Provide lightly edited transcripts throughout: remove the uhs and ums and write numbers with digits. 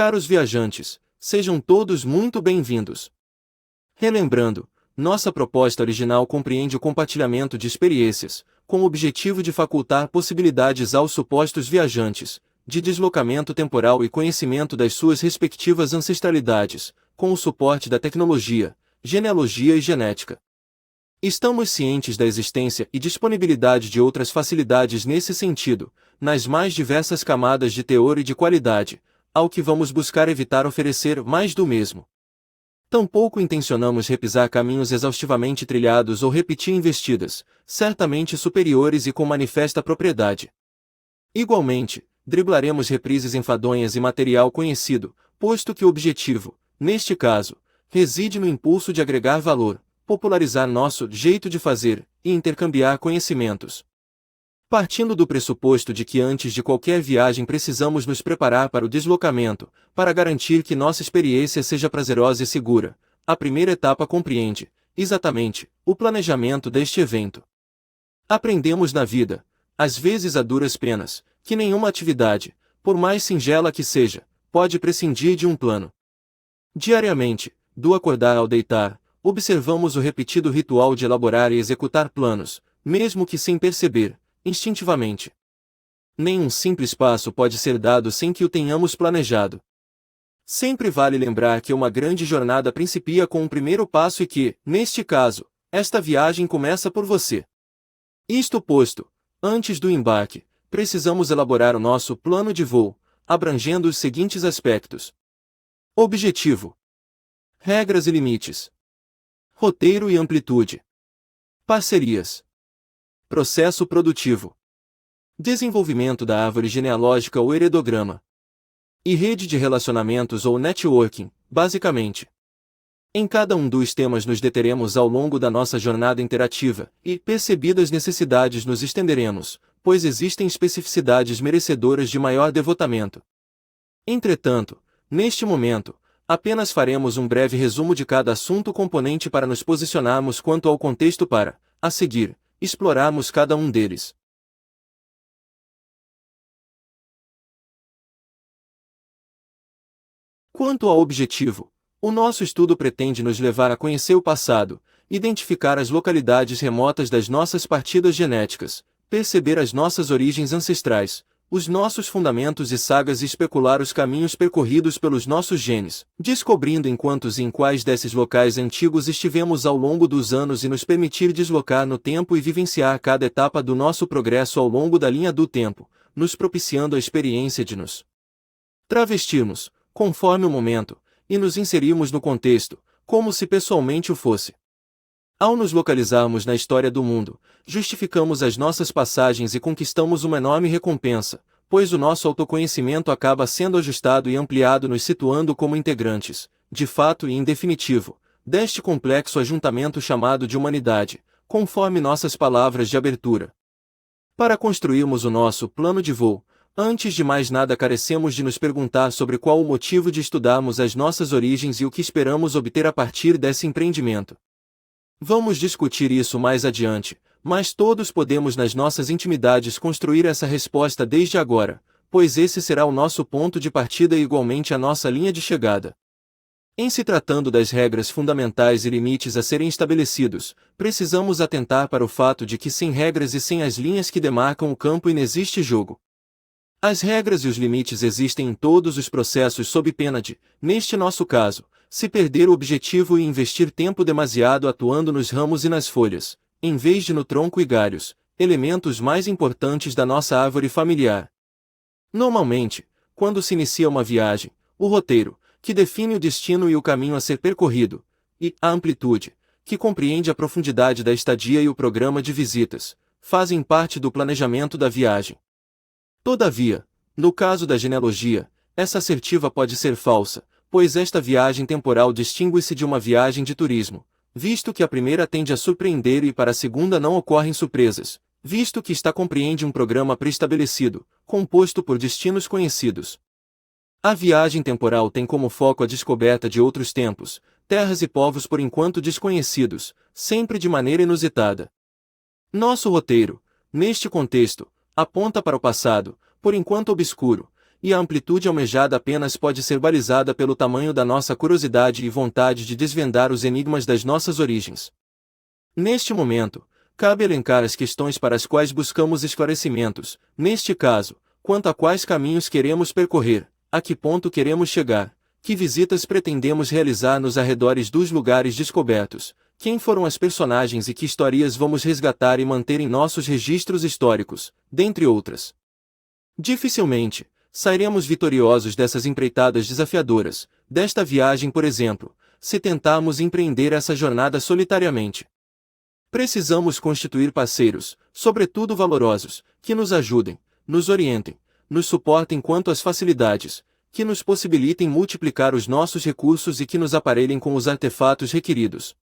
Caros viajantes, sejam todos muito bem-vindos. Relembrando, nossa proposta original compreende o compartilhamento de experiências, com o objetivo de facultar possibilidades aos supostos viajantes, de deslocamento temporal e conhecimento das suas respectivas ancestralidades, com o suporte da tecnologia, genealogia e genética. Estamos cientes da existência e disponibilidade de outras facilidades nesse sentido, nas mais diversas camadas de teor e de qualidade, ao que vamos buscar evitar oferecer mais do mesmo. Tampouco intencionamos repisar caminhos exaustivamente trilhados ou repetir investidas, certamente superiores e com manifesta propriedade. Igualmente, driblaremos reprises enfadonhas e material conhecido, posto que o objetivo, neste caso, reside no impulso de agregar valor, popularizar nosso jeito de fazer e intercambiar conhecimentos. Partindo do pressuposto de que antes de qualquer viagem precisamos nos preparar para o deslocamento, para garantir que nossa experiência seja prazerosa e segura, a primeira etapa compreende, exatamente, o planejamento deste evento. Aprendemos na vida, às vezes a duras penas, que nenhuma atividade, por mais singela que seja, pode prescindir de um plano. Diariamente, do acordar ao deitar, observamos o repetido ritual de elaborar e executar planos, mesmo que sem perceber, instintivamente. Nenhum simples passo pode ser dado sem que o tenhamos planejado. Sempre vale lembrar que uma grande jornada principia com um primeiro passo e que, neste caso, esta viagem começa por você. Isto posto, antes do embarque, precisamos elaborar o nosso plano de voo, abrangendo os seguintes aspectos: objetivo, regras e limites, roteiro e amplitude, parcerias, processo produtivo, desenvolvimento da árvore genealógica ou heredograma, e rede de relacionamentos ou networking, basicamente. Em cada um dos temas nos deteremos ao longo da nossa jornada interativa, e, percebidas necessidades, nos estenderemos, pois existem especificidades merecedoras de maior devotamento. Entretanto, neste momento, apenas faremos um breve resumo de cada assunto componente para nos posicionarmos quanto ao contexto para, a seguir, explorarmos cada um deles. Quanto ao objetivo, o nosso estudo pretende nos levar a conhecer o passado, identificar as localidades remotas das nossas partidas genéticas, perceber as nossas origens ancestrais, os nossos fundamentos e sagas e especular os caminhos percorridos pelos nossos genes, descobrindo em quantos e em quais desses locais antigos estivemos ao longo dos anos e nos permitir deslocar no tempo e vivenciar cada etapa do nosso progresso ao longo da linha do tempo, nos propiciando a experiência de nos travestirmos, conforme o momento, e nos inserirmos no contexto, como se pessoalmente o fosse. Ao nos localizarmos na história do mundo, justificamos as nossas passagens e conquistamos uma enorme recompensa, pois o nosso autoconhecimento acaba sendo ajustado e ampliado, nos situando como integrantes, de fato e em definitivo, deste complexo ajuntamento chamado de humanidade, conforme nossas palavras de abertura. Para construirmos o nosso plano de voo, antes de mais nada carecemos de nos perguntar sobre qual o motivo de estudarmos as nossas origens e o que esperamos obter a partir desse empreendimento. Vamos discutir isso mais adiante, mas todos podemos nas nossas intimidades construir essa resposta desde agora, pois esse será o nosso ponto de partida e igualmente a nossa linha de chegada. Em se tratando das regras fundamentais e limites a serem estabelecidos, precisamos atentar para o fato de que sem regras e sem as linhas que demarcam o campo inexiste jogo. As regras e os limites existem em todos os processos sob pena de, neste nosso caso, se perder o objetivo e investir tempo demasiado atuando nos ramos e nas folhas, em vez de no tronco e galhos, elementos mais importantes da nossa árvore familiar. Normalmente, quando se inicia uma viagem, o roteiro, que define o destino e o caminho a ser percorrido, e a amplitude, que compreende a profundidade da estadia e o programa de visitas, fazem parte do planejamento da viagem. Todavia, no caso da genealogia, essa assertiva pode ser falsa, pois esta viagem temporal distingue-se de uma viagem de turismo, visto que a primeira tende a surpreender e para a segunda não ocorrem surpresas, visto que esta compreende um programa pré-estabelecido, composto por destinos conhecidos. A viagem temporal tem como foco a descoberta de outros tempos, terras e povos por enquanto desconhecidos, sempre de maneira inusitada. Nosso roteiro, neste contexto, aponta para o passado, por enquanto obscuro, e a amplitude almejada apenas pode ser balizada pelo tamanho da nossa curiosidade e vontade de desvendar os enigmas das nossas origens. Neste momento, cabe elencar as questões para as quais buscamos esclarecimentos, neste caso, quanto a quais caminhos queremos percorrer, a que ponto queremos chegar, que visitas pretendemos realizar nos arredores dos lugares descobertos, quem foram as personagens e que histórias vamos resgatar e manter em nossos registros históricos, dentre outras. Dificilmente sairemos vitoriosos dessas empreitadas desafiadoras, desta viagem por exemplo, se tentarmos empreender essa jornada solitariamente. Precisamos constituir parceiros, sobretudo valorosos, que nos ajudem, nos orientem, nos suportem quanto às facilidades, que nos possibilitem multiplicar os nossos recursos e que nos aparelhem com os artefatos requeridos.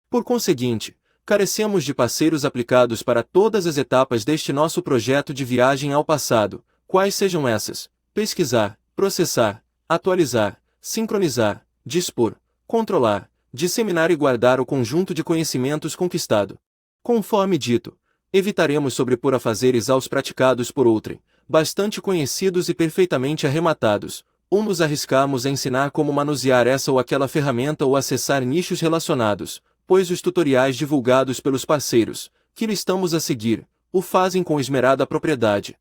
Por conseguinte, carecemos de parceiros aplicados para todas as etapas deste nosso projeto de viagem ao passado, quais sejam essas: pesquisar, processar, atualizar, sincronizar, dispor, controlar, disseminar e guardar o conjunto de conhecimentos conquistado. Conforme dito, evitaremos sobrepor afazeres aos praticados por outrem, bastante conhecidos e perfeitamente arrematados, ou nos arriscarmos a ensinar como manusear essa ou aquela ferramenta ou acessar nichos relacionados, pois os tutoriais divulgados pelos parceiros, que listamos a seguir, o fazem com esmerada propriedade.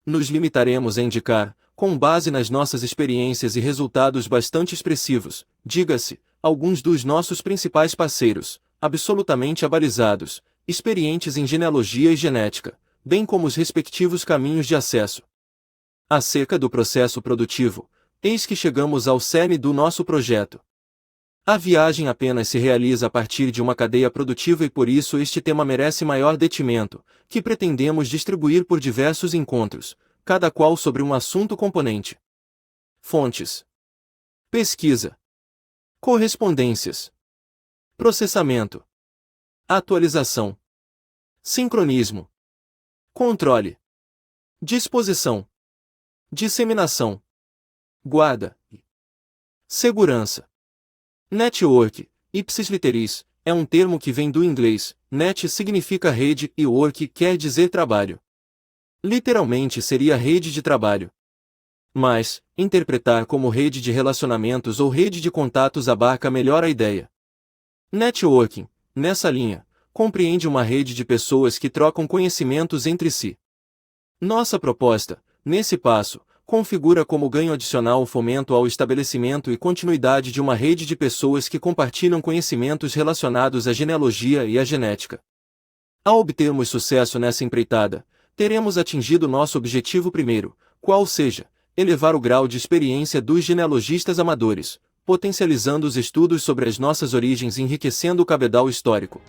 Nos limitaremos a indicar, com base nas nossas experiências e resultados bastante expressivos, diga-se, alguns dos nossos principais parceiros, absolutamente abalizados, experientes em genealogia e genética, bem como os respectivos caminhos de acesso. Acerca do processo produtivo, eis que chegamos ao cerne do nosso projeto. A viagem apenas se realiza a partir de uma cadeia produtiva e por isso este tema merece maior detimento, que pretendemos distribuir por diversos encontros, cada qual sobre um assunto componente. Fontes: pesquisa, correspondências, processamento, atualização, sincronismo, controle, disposição, disseminação, guarda, segurança. Network, ipsis literis, é um termo que vem do inglês. Net significa rede e work quer dizer trabalho. Literalmente seria rede de trabalho. Mas, interpretar como rede de relacionamentos ou rede de contatos abarca melhor a ideia. Networking, nessa linha, compreende uma rede de pessoas que trocam conhecimentos entre si. Nossa proposta, nesse passo, configura como ganho adicional o fomento ao estabelecimento e continuidade de uma rede de pessoas que compartilham conhecimentos relacionados à genealogia e à genética. Ao obtermos sucesso nessa empreitada, teremos atingido nosso objetivo primeiro, qual seja, elevar o grau de experiência dos genealogistas amadores, potencializando os estudos sobre as nossas origens e enriquecendo o cabedal histórico.